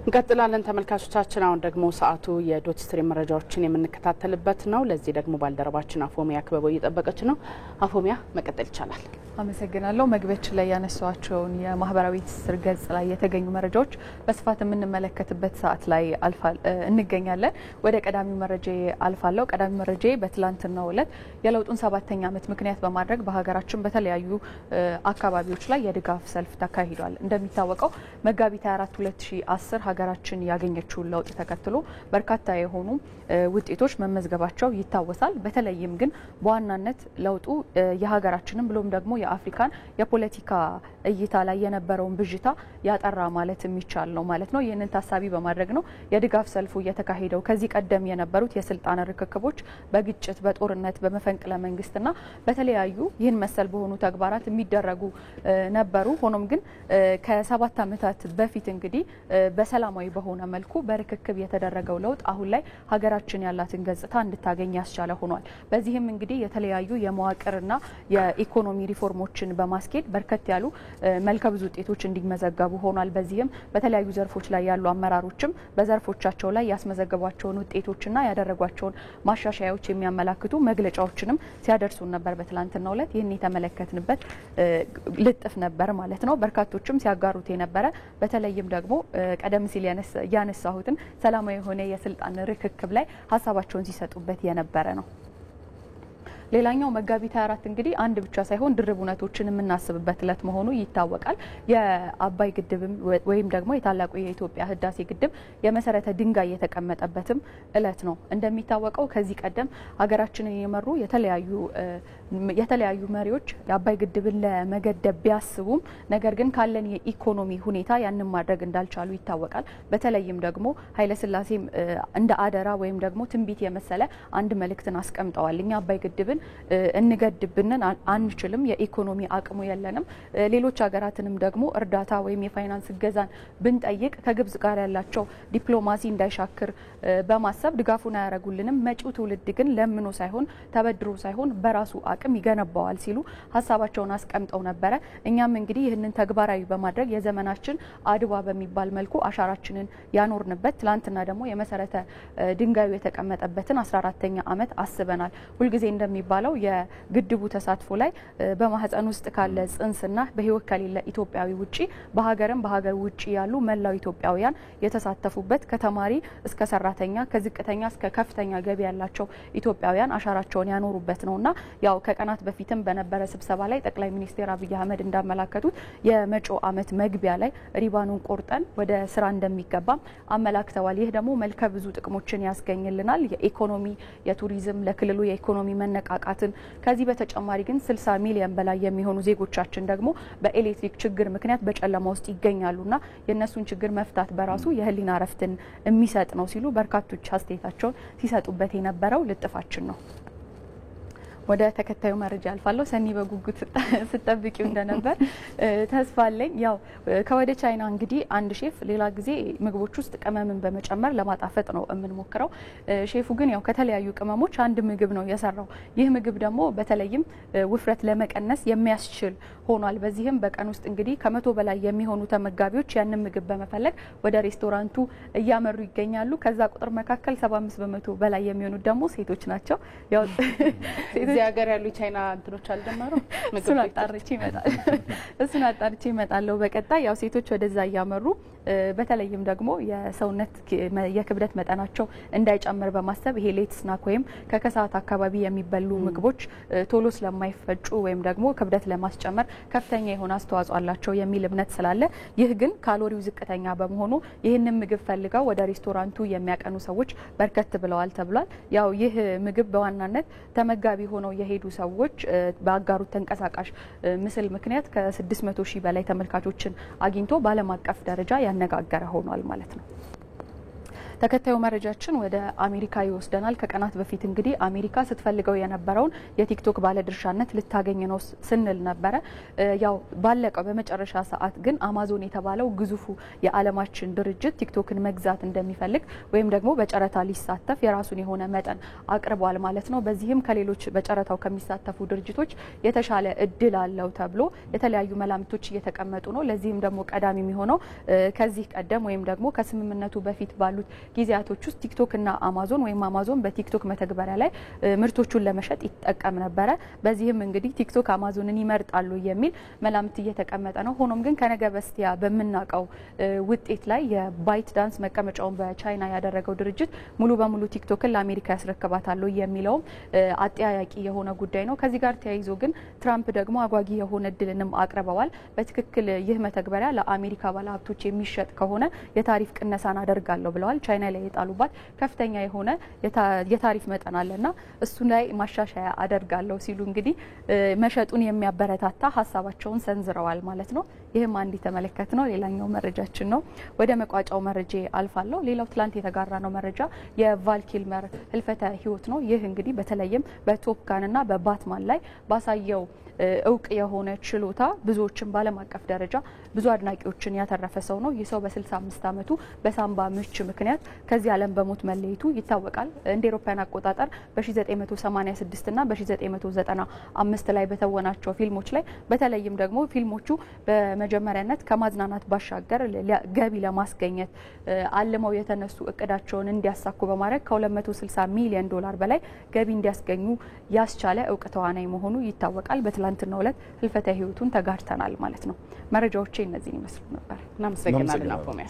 እንቀጥላለን ተመልካቾቻችን። አሁን ደግሞ ሰዓቱ የዶት ስትሪም መረጃዎችን የምንከታተልበት ነው። ለዚህ ደግሞ ባልደረባችን አፎሚያ ክበበው እየጠበቀች ነው። አፎሚያ መቀጠል ይቻላል። አመሰግናለሁ። መግቢያችን ላይ ያነሳቸውን የማህበራዊ ትስስር ገጽ ላይ የተገኙ መረጃዎች በስፋት የምንመለከትበት ሰዓት ላይ እንገኛለን። ወደ ቀዳሚው መረጃ አልፋለሁ። ቀዳሚ መረጃ በትላንትናው ዕለት የለውጡን 7ኛ ዓመት ምክንያት በማድረግ በሀገራችን በተለያዩ አካባቢዎች ላይ የድጋፍ ሰልፍ ተካሂዷል። እንደሚታወቀው መጋቢት 24 2010 ሀገራችን ያገኘችውን ለውጥ ተከትሎ በርካታ የሆኑ ውጤቶች መመዝገባቸው ይታወሳል። በተለይም ግን በዋናነት ለውጡ የሀገራችንን ብሎም ደግሞ የአፍሪካን የፖለቲካ እይታ ላይ የነበረውን ብዥታ ያጠራ ማለት የሚቻል ነው ማለት ነው። ይህንን ታሳቢ በማድረግ ነው የድጋፍ ሰልፉ የተካሄደው። ከዚህ ቀደም የነበሩት የስልጣን ርክክቦች በግጭት፣ በጦርነት፣ በመፈንቅለ መንግስትና በተለያዩ ይህን መሰል በሆኑ ተግባራት የሚደረጉ ነበሩ። ሆኖም ግን ከ7 ዓመታት በፊት እንግዲህ በሰላማዊ በሆነ መልኩ በርክክብ የተደረገው ለውጥ አሁን ላይ ሀገራችን ያላትን ገጽታ እንድታገኝ ያስቻለ ሆኗል። በዚህም እንግዲህ የተለያዩ የመዋቅርና የኢኮኖሚ ሪፎርሞችን በማስኬድ በርከት ያሉ መልከ ብዙ ውጤቶች እንዲመዘገቡ ሆኗል። በዚህም በተለያዩ ዘርፎች ላይ ያሉ አመራሮችም በዘርፎቻቸው ላይ ያስመዘገቧቸውን ውጤቶችና ያደረጓቸውን ማሻሻያዎች የሚያመላክቱ መግለጫዎችንም ሲያደርሱ ነበር። በትላንትናው ዕለት ይህን የተመለከትንበት ልጥፍ ነበር ማለት ነው። በርካቶችም ሲያጋሩት የነበረ በተለይም ደግሞ ቀደም ሲል ያነሳሁትን ሰላማዊ የሆነ የስልጣን ርክክብ ላይ ሀሳባቸውን ሲሰጡበት የነበረ ነው። ሌላኛው መጋቢት 24 እንግዲህ አንድ ብቻ ሳይሆን ድርብ እውነቶችን የምናስብበት እለት መሆኑ ይታወቃል። የአባይ ግድብም ወይም ደግሞ የታላቁ የኢትዮጵያ ህዳሴ ግድብ የመሰረተ ድንጋይ የተቀመጠበትም እለት ነው። እንደሚታወቀው ከዚህ ቀደም ሀገራችንን የመሩ የተለያዩ መሪዎች የአባይ ግድብን ለመገደብ ቢያስቡም ነገር ግን ካለን የኢኮኖሚ ሁኔታ ያንን ማድረግ እንዳልቻሉ ይታወቃል። በተለይም ደግሞ ኃይለስላሴም እንደ አደራ ወይም ደግሞ ትንቢት የመሰለ አንድ መልእክትን አስቀምጠዋል። እኛ አባይ ግድብን እንገድብንን አንችልም፣ የኢኮኖሚ አቅሙ የለንም። ሌሎች ሀገራትንም ደግሞ እርዳታ ወይም የፋይናንስ እገዛን ብንጠይቅ ከግብጽ ጋር ያላቸው ዲፕሎማሲ እንዳይሻክር በማሰብ ድጋፉን አያረጉልንም። መጪው ትውልድ ግን ለምኖ ሳይሆን ተበድሮ ሳይሆን በራሱ አቅም ይገነባዋል ሲሉ ሀሳባቸውን አስቀምጠው ነበረ። እኛም እንግዲህ ይህንን ተግባራዊ በማድረግ የዘመናችን አድዋ በሚባል መልኩ አሻራችንን ያኖርንበት ትላንትና ደግሞ የመሰረተ ድንጋዩ የተቀመጠበትን 14ኛ ዓመት አስበናል። ሁልጊዜ እንደሚባለው የግድቡ ተሳትፎ ላይ በማህፀን ውስጥ ካለ ጽንስና በህይወት ከሌለ ኢትዮጵያዊ ውጪ በሀገርም በሀገር ውጪ ያሉ መላው ኢትዮጵያውያን የተሳተፉበት ከተማሪ እስከ ሰራተኛ ከዝቅተኛ እስከ ከፍተኛ ገቢ ያላቸው ኢትዮጵያውያን አሻራቸውን ያኖሩበት ነውና ያው ከቀናት በፊትም በነበረ ስብሰባ ላይ ጠቅላይ ሚኒስትር አብይ አህመድ እንዳመላከቱት የመጪው ዓመት መግቢያ ላይ ሪባኑን ቆርጠን ወደ ስራ እንደሚገባም አመላክተዋል። ይህ ደግሞ መልከ ብዙ ጥቅሞችን ያስገኝልናል። የኢኮኖሚ የቱሪዝም ለክልሉ የኢኮኖሚ መነቃቃትን ከዚህ በተጨማሪ ግን 60 ሚሊዮን በላይ የሚሆኑ ዜጎቻችን ደግሞ በኤሌክትሪክ ችግር ምክንያት በጨለማ ውስጥ ይገኛሉና የነሱን ችግር መፍታት በራሱ የህሊና ረፍትን የሚሰጥ ነው ሲሉ በርካቶች አስተያየታቸውን ሲሰጡበት የነበረው ልጥፋችን ነው። ወደ ተከታዩ መረጃ አልፋለሁ። ሰኒ በጉጉት ስጠብቂው እንደነበር ተስፋ አለኝ። ያው ከወደ ቻይና እንግዲህ አንድ ሼፍ ሌላ ጊዜ ምግቦች ውስጥ ቅመምን በመጨመር ለማጣፈጥ ነው የምንሞክረው። ሼፉ ግን ያው ከተለያዩ ቅመሞች አንድ ምግብ ነው የሰራው። ይህ ምግብ ደግሞ በተለይም ውፍረት ለመቀነስ የሚያስችል ሆኗል። በዚህም በቀን ውስጥ እንግዲህ ከ100 በላይ የሚሆኑ ተመጋቢዎች ያንን ምግብ በመፈለግ ወደ ሬስቶራንቱ እያመሩ ይገኛሉ። ከዛ ቁጥር መካከል 75% በላይ የሚሆኑት ደግሞ ሴቶች ናቸው። ያው እዚህ ሀገር ያሉ ቻይና እንትኖች አልደመሩ እሱን አጣርቼ እመጣለሁ በቀጣይ። ያው ሴቶች ወደዛ እያመሩ በተለይም ደግሞ የሰውነት የክብደት መጠናቸው እንዳይጨምር በማሰብ ይሄ ሌት ስናክ ወይም ከከሰዓት አካባቢ የሚበሉ ምግቦች ቶሎ ስለማይፈጩ ወይም ደግሞ ክብደት ለማስጨመር ከፍተኛ የሆነ አስተዋጽኦ አላቸው የሚል እምነት ስላለ ይህ ግን ካሎሪው ዝቅተኛ በመሆኑ ይህንን ምግብ ፈልገው ወደ ሬስቶራንቱ የሚያቀኑ ሰዎች በርከት ብለዋል ተብሏል። ያው ይህ ምግብ በዋናነት ተመጋቢ ሆነው የሄዱ ሰዎች በአጋሩት ተንቀሳቃሽ ምስል ምክንያት ከ600 ሺህ በላይ ተመልካቾችን አግኝቶ በዓለም አቀፍ ደረጃ ያነጋገረ ሆኗል ማለት ነው። ተከታዩ መረጃችን ወደ አሜሪካ ይወስደናል። ከቀናት በፊት እንግዲህ አሜሪካ ስትፈልገው የነበረውን የቲክቶክ ባለድርሻነት ልታገኝ ነው ስንል ነበረ። ያው ባለቀው በመጨረሻ ሰዓት ግን አማዞን የተባለው ግዙፉ የዓለማችን ድርጅት ቲክቶክን መግዛት እንደሚፈልግ ወይም ደግሞ በጨረታ ሊሳተፍ የራሱን የሆነ መጠን አቅርቧል ማለት ነው። በዚህም ከሌሎች በጨረታው ከሚሳተፉ ድርጅቶች የተሻለ እድል አለው ተብሎ የተለያዩ መላምቶች እየተቀመጡ ነው። ለዚህም ደግሞ ቀዳሚ የሚሆነው ከዚህ ቀደም ወይም ደግሞ ከስምምነቱ በፊት ባሉት ጊዜያቶች ውስጥ ቲክቶክና አማዞን ወይም አማዞን በቲክቶክ መተግበሪያ ላይ ምርቶቹን ለመሸጥ ይጠቀም ነበረ። በዚህም እንግዲህ ቲክቶክ አማዞንን ይመርጣሉ የሚል መላምት እየተቀመጠ ነው። ሆኖም ግን ከነገ በስቲያ በምናቀው ውጤት ላይ የባይት ዳንስ መቀመጫውን በቻይና ያደረገው ድርጅት ሙሉ በሙሉ ቲክቶክን ለአሜሪካ ያስረክባታል የሚለው አጠያያቂ የሆነ ጉዳይ ነው። ከዚህ ጋር ተያይዞ ግን ትራምፕ ደግሞ አጓጊ የሆነ እድልንም አቅርበዋል። በትክክል ይህ መተግበሪያ ለአሜሪካ ባለሀብቶች የሚሸጥ ከሆነ የታሪፍ ቅነሳን አደርጋለሁ ብለዋል። ቻይና ላይ የጣሉባት ከፍተኛ የሆነ የታሪፍ መጠን አለና እሱ ላይ ማሻሻያ አደርጋለሁ ሲሉ እንግዲህ መሸጡን የሚያበረታታ ሀሳባቸውን ሰንዝረዋል ማለት ነው። ይህም አንድ የተመለከት ነው። ሌላኛው መረጃችን ነው። ወደ መቋጫው መረጃ አልፋለሁ። ሌላው ትላንት የተጋራ ነው መረጃ የቫል ኪልመር ህልፈተ ህይወት ነው። ይህ እንግዲህ በተለይም በቶፕ ጋንና በባትማን ላይ ባሳየው እውቅ የሆነ ችሎታ ብዙዎችን ባለም አቀፍ ደረጃ ብዙ አድናቂዎችን ያተረፈ ሰው ነው። ይህ ሰው በ65 ዓመቱ በሳምባ ምች ምክንያት ከዚህ ዓለም በሞት መለየቱ ይታወቃል። እንደ አውሮፓውያን አቆጣጠር በ1986 እና በ1995 ላይ በተወናቸው ፊልሞች ላይ በተለይም ደግሞ ፊልሞቹ በመጀመሪያነት ከማዝናናት ባሻገር ገቢ ለማስገኘት አልመው የተነሱ እቅዳቸውን እንዲያሳኩ በማድረግ ከ260 ሚሊዮን ዶላር በላይ ገቢ እንዲያስገኙ ያስቻለ እውቅ ተዋናይ መሆኑ ይታወቃል። በትላንትናው ዕለት ህልፈተ ህይወቱን ተጋርተናል ማለት ነው። መረጃዎቼ እነዚህን ይመስሉ ነበር። እናመሰግናለን አፎሚያ።